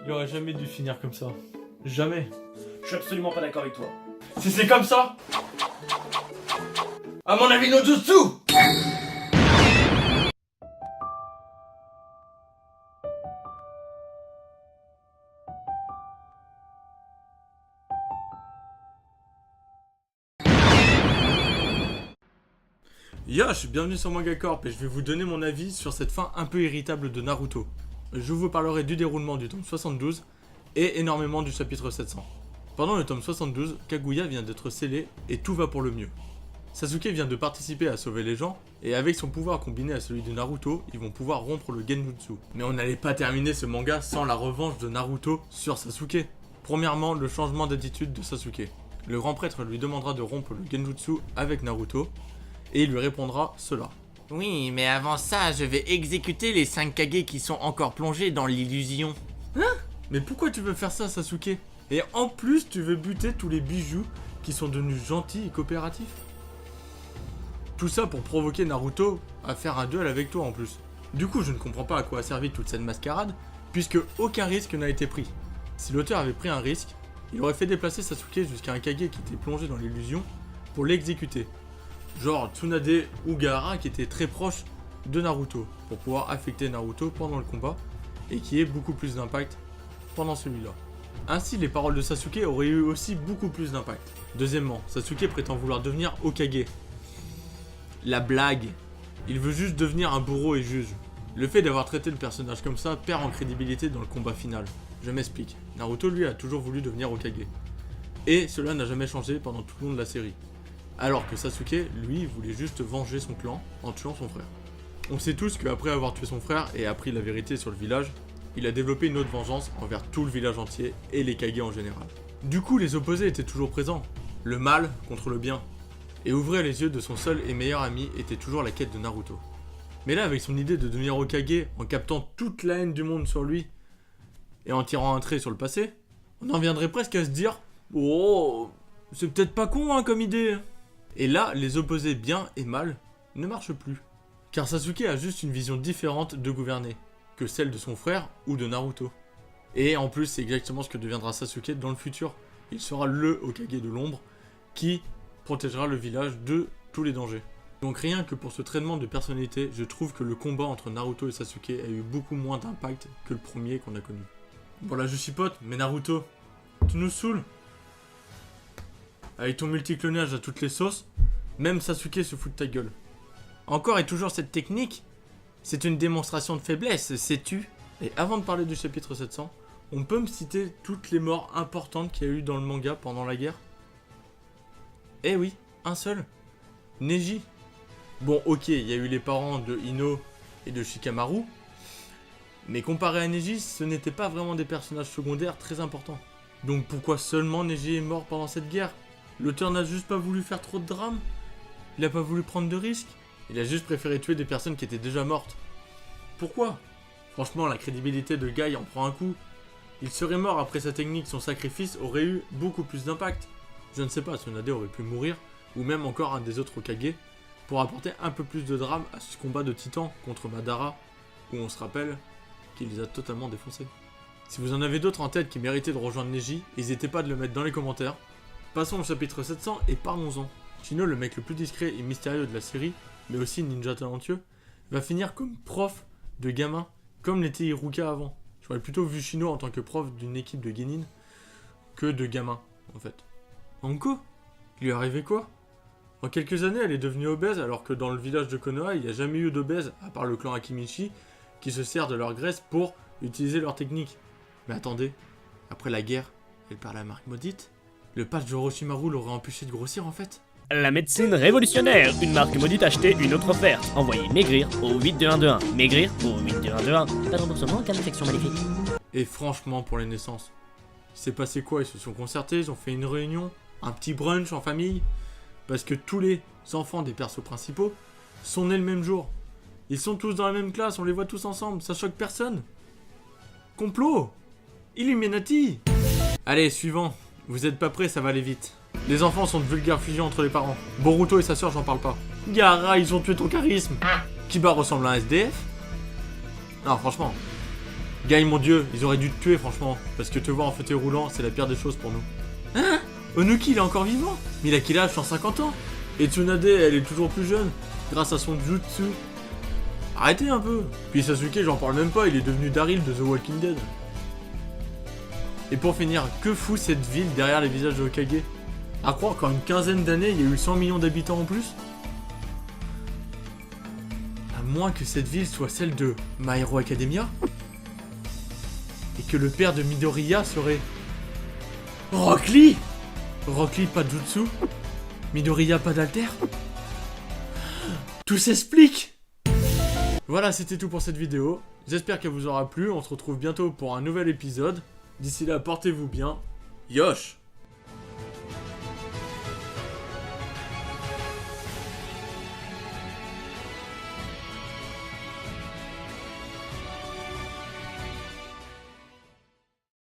Il aurait jamais dû finir comme ça. Jamais. Je suis absolument pas d'accord avec toi. Si c'est comme ça, à mon avis, no jutsu. Yosh, bienvenue sur Manga Corp et je vais vous donner mon avis sur cette fin un peu irritable de Naruto. Je vous parlerai du déroulement du tome 72 et énormément du chapitre 700. Pendant le tome 72, Kaguya vient d'être scellé et tout va pour le mieux. Sasuke vient de participer à sauver les gens et avec son pouvoir combiné à celui de Naruto, ils vont pouvoir rompre le Genjutsu. Mais on n'allait pas terminer ce manga sans la revanche de Naruto sur Sasuke. Premièrement, le changement d'attitude de Sasuke. Le grand prêtre lui demandera de rompre le Genjutsu avec Naruto et il lui répondra cela. Oui, mais avant ça, je vais exécuter les 5 Kage qui sont encore plongés dans l'illusion. Hein? Mais pourquoi tu veux faire ça, Sasuke? Et en plus, tu veux buter tous les bijoux qui sont devenus gentils et coopératifs? Tout ça pour provoquer Naruto à faire un duel avec toi en plus. Du coup, je ne comprends pas à quoi a servi toute cette mascarade, puisque aucun risque n'a été pris. Si l'auteur avait pris un risque, il aurait fait déplacer Sasuke jusqu'à un Kage qui était plongé dans l'illusion pour l'exécuter. Genre Tsunade ou Gaara qui était très proche de Naruto, pour pouvoir affecter Naruto pendant le combat, et qui ait beaucoup plus d'impact pendant celui-là. Ainsi, les paroles de Sasuke auraient eu aussi beaucoup plus d'impact. Deuxièmement, Sasuke prétend vouloir devenir Hokage. La blague. Il veut juste devenir un bourreau et juge. Le fait d'avoir traité le personnage comme ça perd en crédibilité dans le combat final. Je m'explique. Naruto lui a toujours voulu devenir Hokage. Et cela n'a jamais changé pendant tout le long de la série. Alors que Sasuke, lui, voulait juste venger son clan en tuant son frère. On sait tous qu'après avoir tué son frère et appris la vérité sur le village, il a développé une autre vengeance envers tout le village entier et les Kage en général. Du coup, les opposés étaient toujours présents. Le mal contre le bien. Et ouvrir les yeux de son seul et meilleur ami était toujours la quête de Naruto. Mais là, avec son idée de devenir Hokage, en captant toute la haine du monde sur lui, et en tirant un trait sur le passé, on en viendrait presque à se dire « Oh, c'est peut-être pas con hein, comme idée !» Et là, les opposés bien et mal ne marchent plus. Car Sasuke a juste une vision différente de gouverner, que celle de son frère ou de Naruto. Et en plus, c'est exactement ce que deviendra Sasuke dans le futur. Il sera le Hokage de l'ombre qui protégera le village de tous les dangers. Donc rien que pour ce traitement de personnalité, je trouve que le combat entre Naruto et Sasuke a eu beaucoup moins d'impact que le premier qu'on a connu. Bon là je chipote, mais Naruto, tu nous saoules. Avec ton multiclonage à toutes les sauces, même Sasuke se fout de ta gueule. Encore et toujours cette technique, c'est une démonstration de faiblesse, sais-tu? Et avant de parler du chapitre 700, on peut me citer toutes les morts importantes qu'il y a eu dans le manga pendant la guerre? Eh oui, un seul. Neji. Bon ok, il y a eu les parents de Ino et de Shikamaru, mais comparé à Neji, ce n'étaient pas vraiment des personnages secondaires très importants. Donc pourquoi seulement Neji est mort pendant cette guerre? L'auteur n'a juste pas voulu faire trop de drame? Il a pas voulu prendre de risques? Il a juste préféré tuer des personnes qui étaient déjà mortes. Pourquoi? Franchement, la crédibilité de Guy en prend un coup. Il serait mort après sa technique, son sacrifice aurait eu beaucoup plus d'impact. Je ne sais pas, Tsunade aurait pu mourir, ou même encore un des autres Hokage, pour apporter un peu plus de drame à ce combat de titan contre Madara, où on se rappelle qu'il les a totalement défoncés. Si vous en avez d'autres en tête qui méritaient de rejoindre Neji, n'hésitez pas de le mettre dans les commentaires. Passons au chapitre 700 et parlons-en. Shino, le mec le plus discret et mystérieux de la série, mais aussi ninja talentueux, va finir comme prof de gamins, comme l'était Iruka avant. J'aurais plutôt vu Shino en tant que prof d'une équipe de genin que de gamins, en fait. Anko? Il lui est arrivé quoi? En quelques années, elle est devenue obèse, alors que dans le village de Konoha, il n'y a jamais eu d'obèse, à part le clan Akimichi, qui se sert de leur graisse pour utiliser leur technique. Mais attendez, après la guerre, elle perd la marque maudite? Le patch de Orochimaru l'aurait empêché de grossir en fait? La médecine révolutionnaire, une marque maudite achetée, une autre offerte. Envoyez maigrir au 82121. Maigrir au 82121. Pas de remboursement en cas d'infection maléfique. Et franchement, pour les naissances, il s'est passé quoi? Ils se sont concertés, ils ont fait une réunion, un petit brunch en famille? Parce que tous les enfants des persos principaux sont nés le même jour. Ils sont tous dans la même classe, on les voit tous ensemble, ça choque personne. Complot! Illuminati! Allez, suivant. Vous êtes pas prêts, ça va aller vite. Les enfants sont de vulgaires fusions entre les parents. Boruto et sa sœur, j'en parle pas. Gaara, ils ont tué ton charisme. Kiba ressemble à un SDF. Non, franchement. Guy, mon dieu, ils auraient dû te tuer, franchement. Parce que te voir en fauteuil roulant, c'est la pire des choses pour nous. Hein? Onuki, il est encore vivant. Mais il a quel âge? 150 ans. Et Tsunade, elle est toujours plus jeune. Grâce à son jutsu. Arrêtez un peu. Puis Sasuke, j'en parle même pas, il est devenu Daryl de The Walking Dead. Et pour finir, que fout cette ville derrière les visages de Hokage? À croire qu'en une quinzaine d'années, il y a eu 100 millions d'habitants en plus? À moins que cette ville soit celle de My Hero Academia? Et que le père de Midoriya serait... Rock Lee! Rock Lee pas de jutsu? Midoriya pas d'alter? Tout s'explique! Voilà, c'était tout pour cette vidéo. J'espère qu'elle vous aura plu. On se retrouve bientôt pour un nouvel épisode. D'ici là, portez-vous bien. Yosh!